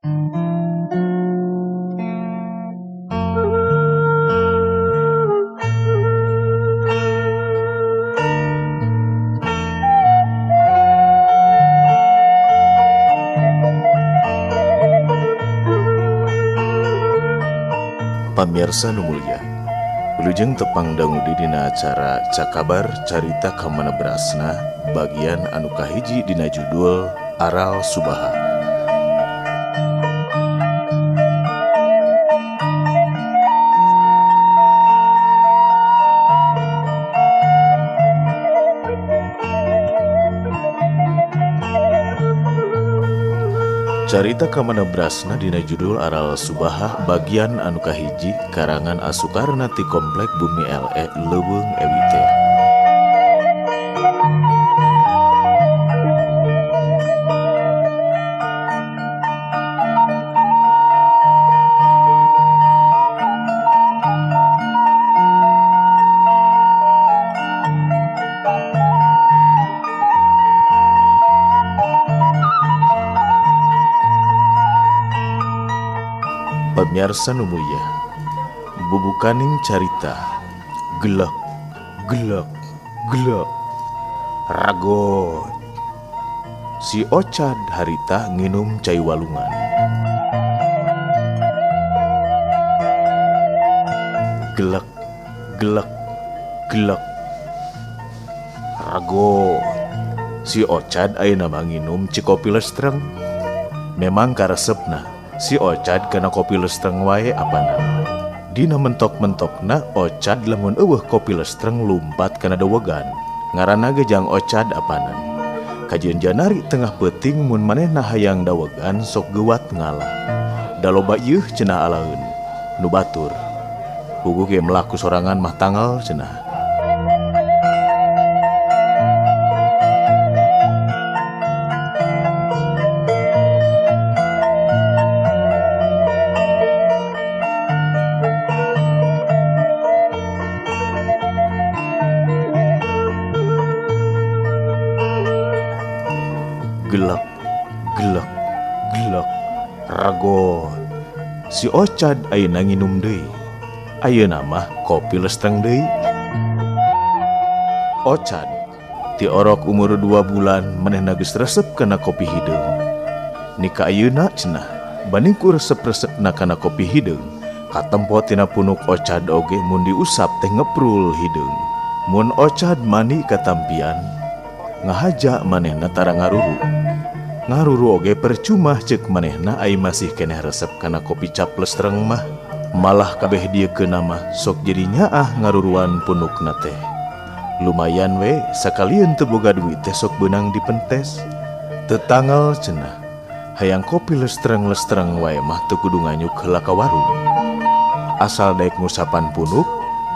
Pamirsa nu mulia, wilujeng tepang dangudi dina acara Cakabar Carita Kamanabrasna bagian anu kahiji dina judul Aral Subaha. Carita Kamanabrasna dina judul Aral Subaha bagian anu kahiji karangan Asukarna ti Komplek Bumi LE Leuweung Ewitea. Pamirsa nu mulia, bubukaning carita gelek ragot si Ocad harita nginum cai walungan. Gelek ragot si Ocad ayeuna mah nginum cikopi lestreng. Memang karesepna si Ocad kana kopi lestreng wae apana. Dina mentok-mentokna Ocad lamun eueuh kopi lestreng lumpat kana dawegan. Ngaranna ge jang Ocad apanan. Kajian janari tengah peuting mun manehna hayang dawegan sok geuwat ngalah. Da loba ieuh cenah alaeun. Nu batur. Puguh ge melaku sorangan mah tanggal cenah. Gelek ragot si Ocad ayeuna nginum deui. Ayeuna mah kopi lestreng deui. Ocad ti orok umur 2 bulan manehna geus resep kana kopi hideung. Nika ayeuna cenah banding ku resep-resepna kana kopi hideung, katempo tina punuk Ocad oge mun diusap teh ngeprul hideung. Mun Ocad mani katampian ngahaja manehna tara ngaruru oge percuma ceuk manehna ai masih keneh resep kana kopi cap lestreng mah. Malah kabeh diekeun mah sok jadi nyaah ngaruruan punukna teh. Lumayan we sakalieun teu boga duit teh sok beunang dipentes. Teu tanggal cenah. Hayang kopi lestreng wae mah teu kudu nganyuk heula ka warung. Asal daek ngusapan punuk,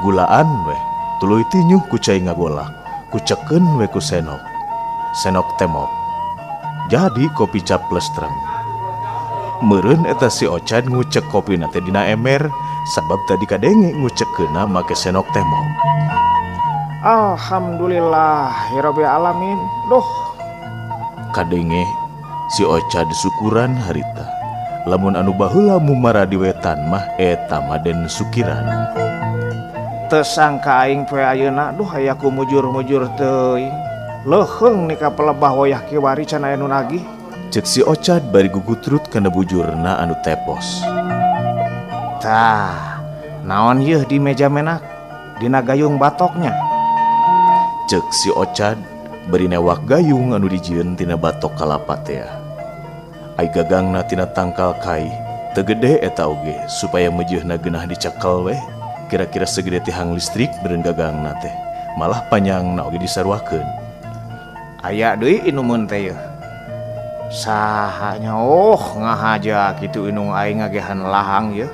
gulaan we. Tuluy tinyuh ku cai ngagolak, kucekeun we ku senok temok. Jadi kopi cap lestreng. Meureun eta si Ocad ngucek kopi nate dina ember sabab tadi kadenge ngucekeunna make senok temok. Alhamdulillah ya Rabbil alamin. Duh, Kadenge si Ocad syukuran harita. Lamun anu baheula mumara di wetan mah eta maden sukiran. teu sangka aing poe ayeuna duh aya ku mujur-mujur teuing. Leuheung nika pelebah wayah kiwari can aya nu nagih. Cek si Ocad bari gugutrut kana bujurna anu tepos. Tah, naon yeuh di meja menak dina gayung batoknya? Cek si Ocad bari newak gayung anu dijieun tina batok kalapa teh. Ai gagangna tina tangkal kai teu gede eta oge supaya meujeunna geunah dicekel we. Kira-kira segede tihang listrik beureun gagangna teh. Malah panjangna oge disaruakeun. Aya deui inumun teh yeuh. Sahanya ngahaja kitu inung aing ngagehan lahang yeuh.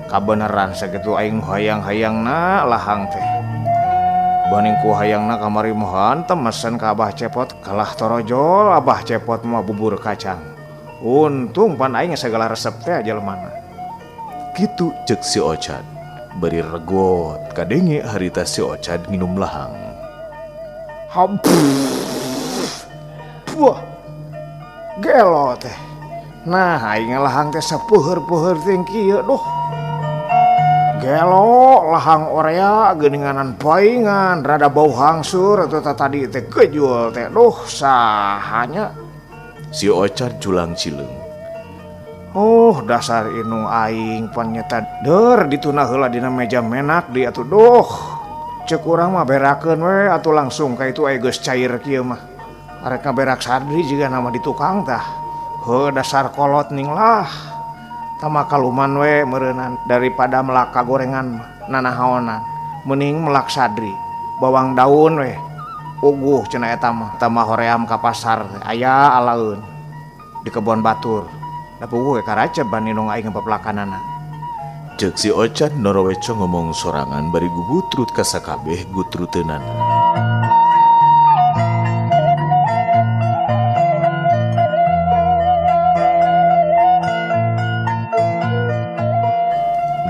Kabeneran sakitu aing hayang-hayangna lahang teh. Baning ku hayangna kamari mohan temesan ka Abah Cepot kalah torojol Abah Cepot mah bubur kacang. Untung pan aing segala resep teh jelemana. Kitu cek si Ocad. Beri regot kadenge harita si Ocad nginum lahang. Wah, gelo teh. Nah aing lahang teh sapeuheur-peuheur teh kieu duh. Gelo lahang orea geuninganan paingan rada bau hangsur atau tadi teh kejual teh duh sahanya. Si Ocad culang cileung. Oh dasar inung aing pan nyeta der dituna heula dina meja menak di atuh duh. Ceuk urang mah berakeun we atuh langsung ka itu aya geus cair kieu mah. Arek ngaberak Sadri jiga nama di tukang tah. Heuh dasar kolot ning lah. Tama kaluman we meureunan daripada melaka gorengan nanahaonan. Mending melak Sadri. Bawang daun we. Uguh cenah eta mah. Tama hoream ka pasar aya alaeun. Di kebon batur. Da puguh we karaca bani nu aing peplakanana. Ceuk si Ocad noroweco ngomong sorangan bari gugutrut ka sakabeh gutruteunana.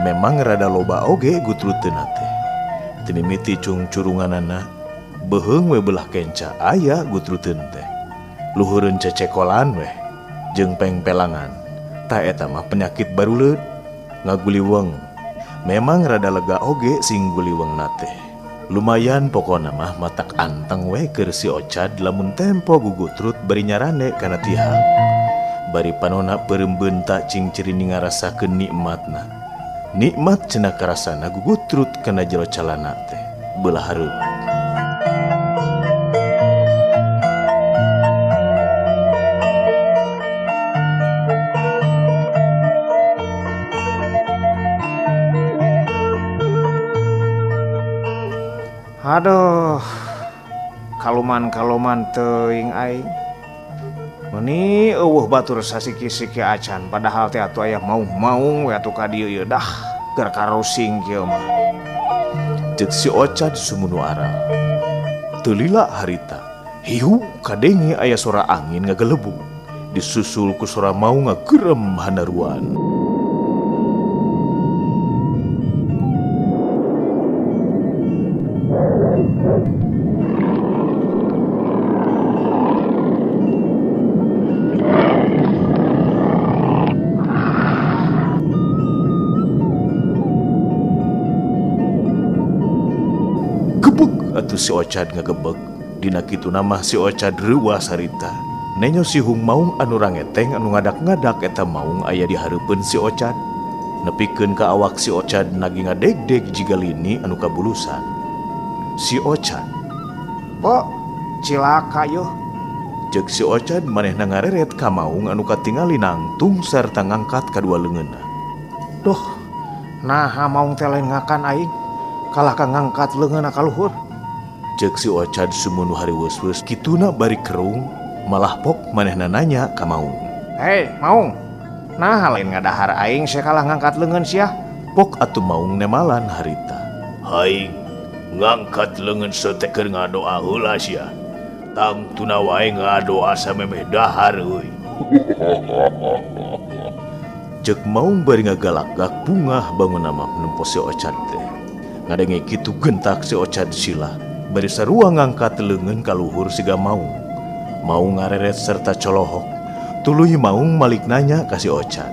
Memang rada loba oge gutruteunna teh. Teu mimiti cung curunganana beuheung we belah kenca aya gutruteun teh. Luhureun cecekolan we jeung pengpelangan. Tah eta mah penyakit baruleud ngaguliweng. Memang rada lega oge sing guliwengna teh. Lumayan pokona mah matak anteng we keur si Ocad lamun tempo gugutrut bari nyarane kana tihang. Bari panonna peurembeun tak cing ciri ngarasakeun nikmatna. Nikmat cenah karasana gugutrut kana jero calana teh beulah hareup. Aduh, kaluman teuing aing. Meni eueuh batur sasiki-siki acan padahal teh atuh aya maung-maung we atuh ka dieu ieu dah keur karosing kieu mah. Ceuk si Ocad sumunu aral. Teu lila harita, hiu kadenge aya sora angin ngagelebu, disusul ku sora maung ngageurem hanaruan. Atuh si Ocad ngagebeg. Dina kitu nama si Ocad reuwas harita. Nenyo si hung maung anu rangeteng anu ngadak-ngadak eta maung aya di hareupeun si Ocad. Nepikeun ka awak si Ocad nagi ngadegdeg jiga lini anu kabulusan. Si Ocad, "Pok, cilaka yo." Ceuk si Ocad manehna ngareret ka maung anu katingali nangtung sarta ngangkat kadua leungeunna. Duh, naha maung teh lain ngakan aing. Kalah ka ngangkat leungeunna ka luhur. Ceuk si Ocad sumunu hariweus-weus kituna bari kerung malah pok manehna nanya ka maung. "Hei, maung. Nah lain ngadahar aing sia kalah ngangkat leungeun sia." Pok atuh maung nemalan harita. Haing ngangkat leungeun teh keur ngadoa heula sia. Tang tuna wae ngadoa samemeh dahar euy. Ceuk maung bari ngagalak-gak bungah bangun nama nempo si Ocad teh. Ngadenge kitu gentak si Ocad sila. Bari sarua ngangkat leungeun ka luhur siga maung. Maung ngareret serta colohok. Tuluy maung malik nanya ka si Ocad.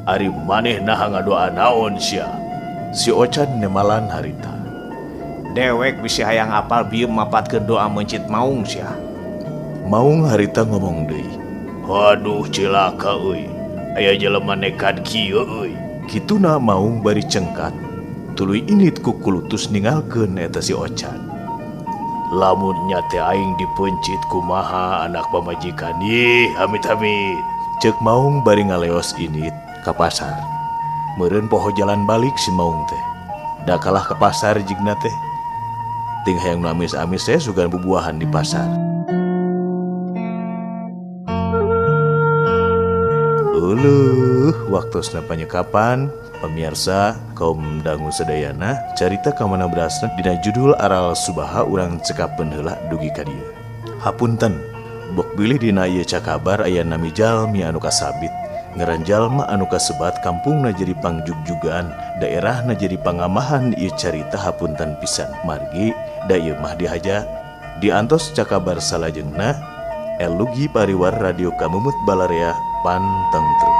Ari maneh naha ngadoa naon sia? Si Ocad nemalan harita. Dewek bisi hayang apal bieum mapatkeun doa mencit maung sia. Maung harita ngomong deui. Waduh cilaka euy. Aya jelema nekat kieu euy. Kituna maung bari cengkat. Tuluy init ku kulutus ningalkeun eta si Ocad. Lamun nyate aing dipencit kumaha anak pamajikan. Ih, amit-amit. Ceuk maung bari ngaleos init ka pasar. Meureun poho jalan balik si maung teh. Da kalah ka pasar jigna teh. Ting hayang nu amis-amis teh sugan bubuahan di pasar. Waktosna panyekapan pemirsa kaum dangu sadayana carita kamana berasna dina judul Aral Subaha urang cekapeun heula dugi ka dieu. Hapunten, bok bilih dina ieu cakabar aya nami jalmi anu kasabit, ngaran jalma anu kasebat kampungna jadi pangjugjugan, daerahna jadi pangamahan ieu carita hapunten pisan. Margi da ieu mah dihaja diantos cakabar salajengna Elugi Pariwar Radio Kamumut Balarea pantengtreum.